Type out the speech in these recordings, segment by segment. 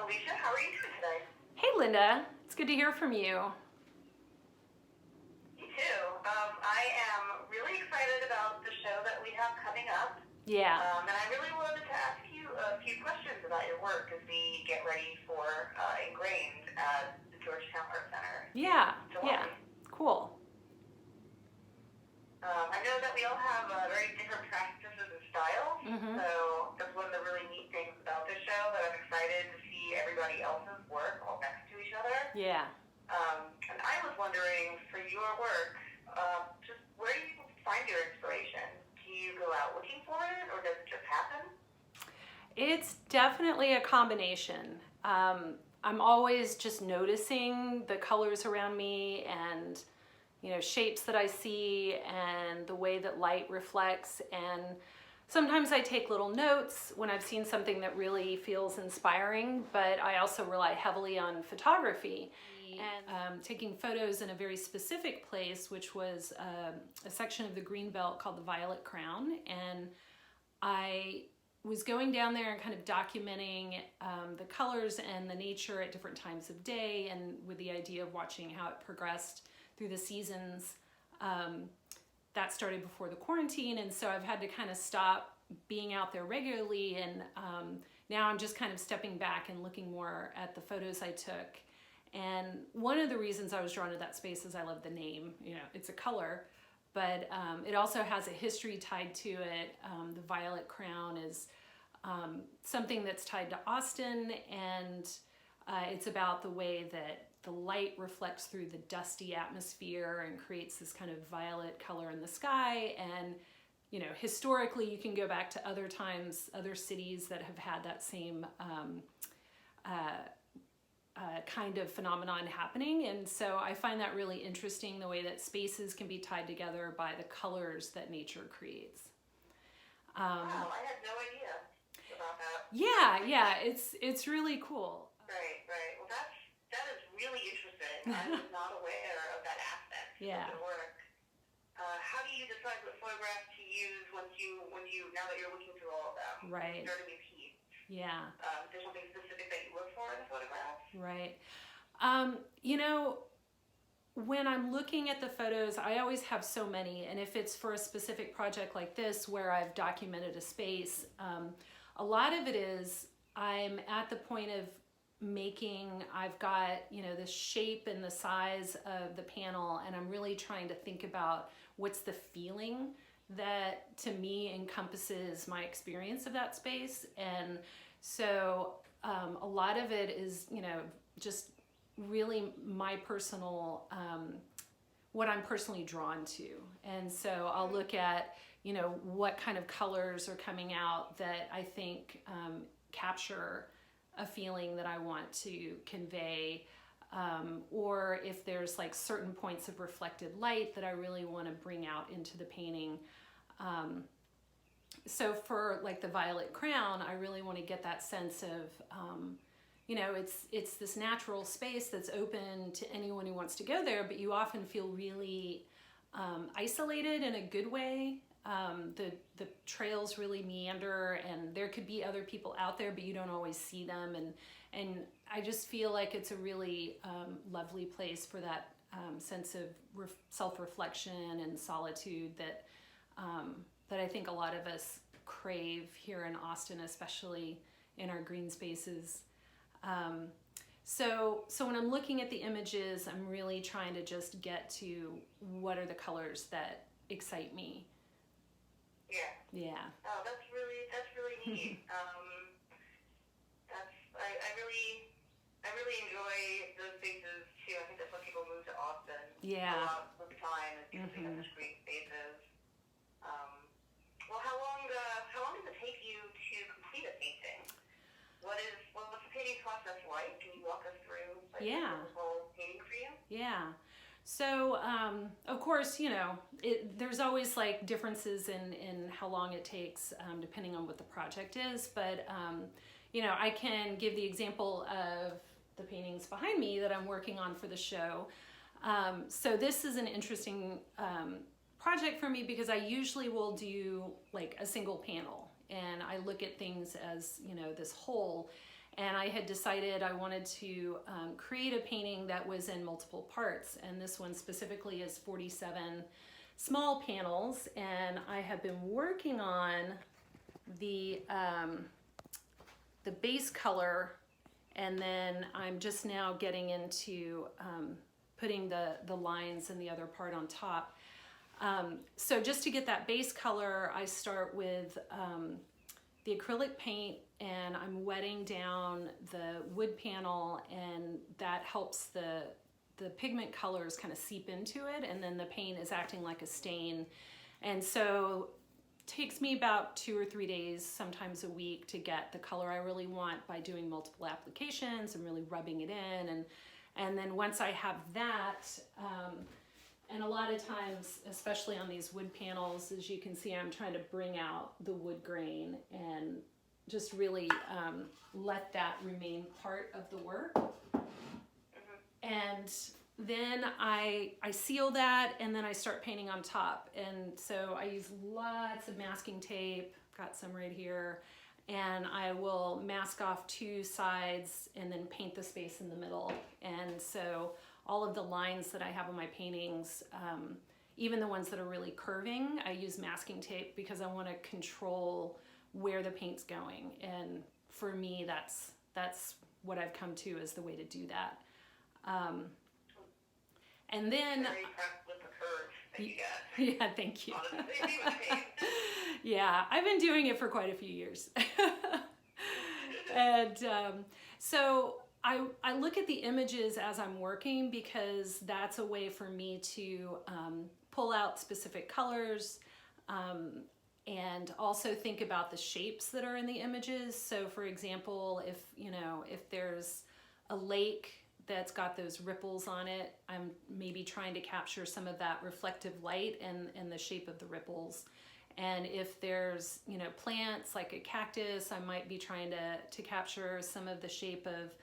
Alicia, how are you doing today? Hey Linda, it's good to hear from you. You too. I am really excited about the show that we have coming up. Yeah. And I really wanted to ask you a few questions about your work as we get ready for Ingrained at the Georgetown Art Center Yeah. in July. Cool. I know that we all have very different practices and styles, so that's one of the really neat things about this show, that I'm excited to see everybody else's work all next to each other. Yeah. And I was wondering, for your work, just where do you find your inspiration? Do you go out looking for it, or does it just happen? It's definitely a combination. I'm always just noticing the colors around me and shapes that I see and the way that light reflects, and sometimes I take little notes when I've seen something that really feels inspiring, but I also rely heavily on photography and taking photos in a very specific place, which was a section of the Greenbelt called the Violet Crown, and I was going down there and kind of documenting the colors and the nature at different times of day, and with the idea of watching how it progressed through the seasons. That started before the quarantine, and so I've had to kind of stop being out there regularly, and now I'm just kind of stepping back and looking more at the photos I took. And one of the reasons I was drawn to that space is I love the name. It's a color, but it also has a history tied to it. The Violet Crown is something that's tied to Austin, and it's about the way that the light reflects through the dusty atmosphere and creates this kind of violet color in the sky. And historically, you can go back to other times, other cities that have had that same kind of phenomenon happening. And so I find that really interesting, the way that spaces can be tied together by the colors that nature creates. Wow, I had no idea about that. Yeah, it's really cool. Right. Well, that is really interesting. I was not aware of that aspect of your work. How do you decide what photographs to use once you now that you're looking through all of them? Right. Start a new piece. Yeah. Is there something specific that you look for in the photographs? Right. When I'm looking at the photos, I always have so many, and if it's for a specific project like this where I've documented a space, a lot of it is I'm at the point of I've got the shape and the size of the panel, and I'm really trying to think about what's the feeling that to me encompasses my experience of that space. And so a lot of it is just really my personal what I'm personally drawn to. And so I'll look at what kind of colors are coming out that I think capture a feeling that I want to convey, or if there's like certain points of reflected light that I really want to bring out into the painting. So for like the Violet Crown, I really want to get that sense of it's this natural space that's open to anyone who wants to go there, but you often feel really isolated in a good way. The trails really meander, and there could be other people out there, but you don't always see them. And I just feel like it's a really lovely place for that sense of self-reflection and solitude that I think a lot of us crave here in Austin, especially in our green spaces. So when I'm looking at the images, I'm really trying to just get to what are the colors that excite me. Yeah. Oh, that's really neat. I really enjoy those spaces too. I think that's why people move to Austin. Yeah. A lot of the time is because they have such great spaces. Well, how long does it take you to complete a painting? What's the painting process like? Can you walk us through the whole painting for you? Yeah. So, of course, there's always like differences in how long it takes, depending on what the project is. But, I can give the example of the paintings behind me that I'm working on for the show. So this is an interesting project for me because I usually will do like a single panel, and I look at things as, this whole. And I had decided I wanted to create a painting that was in multiple parts. And this one specifically is 47 small panels. And I have been working on the base color, and then I'm just now getting into putting the lines and the other part on top. So just to get that base color, I start with the acrylic paint, and I'm wetting down the wood panel, and that helps the pigment colors kind of seep into it, and then the paint is acting like a stain. And so it takes me about 2 or 3 days, sometimes a week, to get the color I really want by doing multiple applications and really rubbing it in. And then once I have that, and a lot of times, especially on these wood panels, as you can see, I'm trying to bring out the wood grain and just really let that remain part of the work. And then I seal that, and then I start painting on top. And so I use lots of masking tape, got some right here, and I will mask off 2 sides and then paint the space in the middle. And so all of the lines that I have on my paintings, even the ones that are really curving, I use masking tape because I want to control where the paint's going. And for me, that's what I've come to as the way to do that. And then, very impressed with the curve that you got. yeah, thank you. Honestly, with paint. Yeah, I've been doing it for quite a few years. And so I look at the images as I'm working, because that's a way for me to pull out specific colors, and also think about the shapes that are in the images. So for example, if there's a lake that's got those ripples on it, I'm maybe trying to capture some of that reflective light and the shape of the ripples. And if there's, plants like a cactus, I might be trying to capture some of the shape of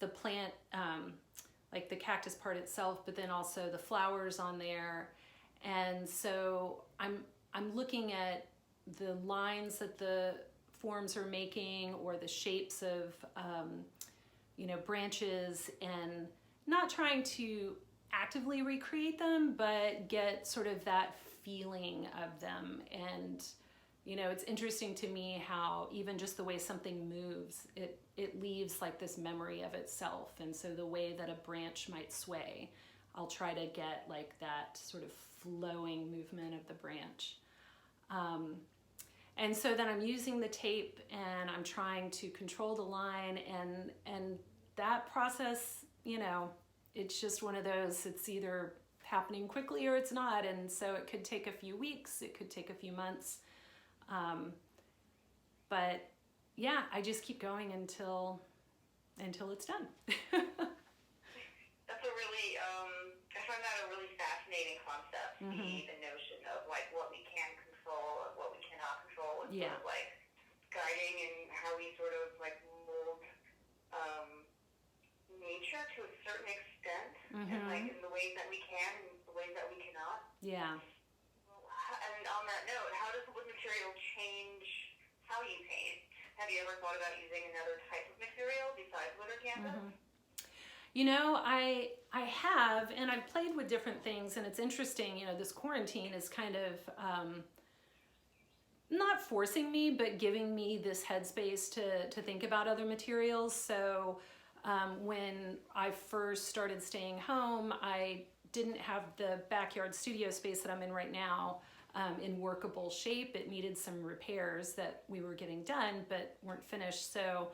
the plant, like the cactus part itself, but then also the flowers on there. And so I'm looking at the lines that the forms are making, or the shapes of branches, and not trying to actively recreate them, but get sort of that feeling of them. And it's interesting to me how even just the way something moves, it leaves like this memory of itself. And so the way that a branch might sway, I'll try to get like that sort of flowing movement of the branch. And so then I'm using the tape, and I'm trying to control the line, and that process, it's just one of those, it's either happening quickly or it's not. And so it could take a few weeks, it could take a few months. But yeah, I just keep going until it's done. That's a really, I find that a really fascinating concept, the notion of like what we can control and what we cannot control, and sort of like guiding and how we sort of like mold nature to a certain extent, and like in the ways that we can and the ways that we cannot. Yeah. And on that note, how does the wood material change how you paint? Have you ever thought about using another type of material besides wood or canvas? I have, and I've played with different things, and it's interesting, this quarantine is kind of not forcing me, but giving me this headspace to think about other materials. So when I first started staying home, I didn't have the backyard studio space that I'm in right now in workable shape. It needed some repairs that we were getting done but weren't finished. So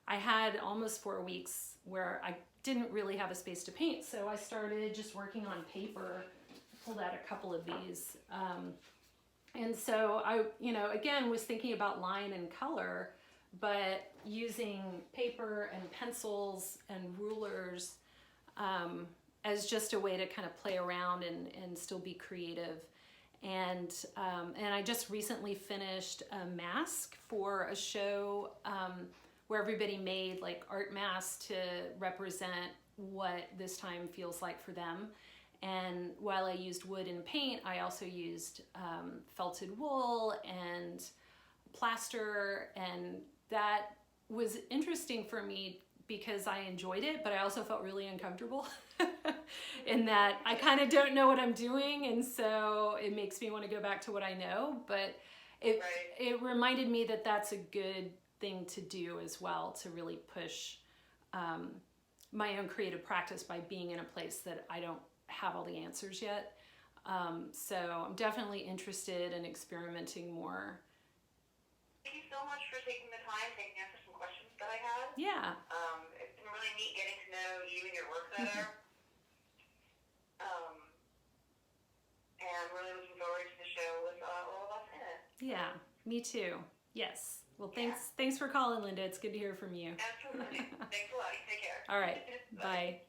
I had almost 4 weeks where I didn't really have a space to paint. So I started just working on paper. I pulled out a couple of these. And so I, again, was thinking about line and color, but using paper and pencils and rulers as just a way to kind of play around and still be creative. And I just recently finished a mask for a show where everybody made like art masks to represent what this time feels like for them. And while I used wood and paint, I also used felted wool and plaster, and that was interesting for me because I enjoyed it, but I also felt really uncomfortable in that I kind of don't know what I'm doing, and so it makes me want to go back to what I know. But it reminded me that that's a good thing to do as well, to really push my own creative practice by being in a place that I don't have all the answers yet. So I'm definitely interested in experimenting more. Thank you so much for taking the time to answer some questions that I had. Yeah. It's been really neat getting to know you and your work better. And really looking forward to the show with all of us in it. Yeah, me too. Yes. Well, thanks for calling, Linda. It's good to hear from you. Absolutely. Thanks a lot. You take care. All right. Bye.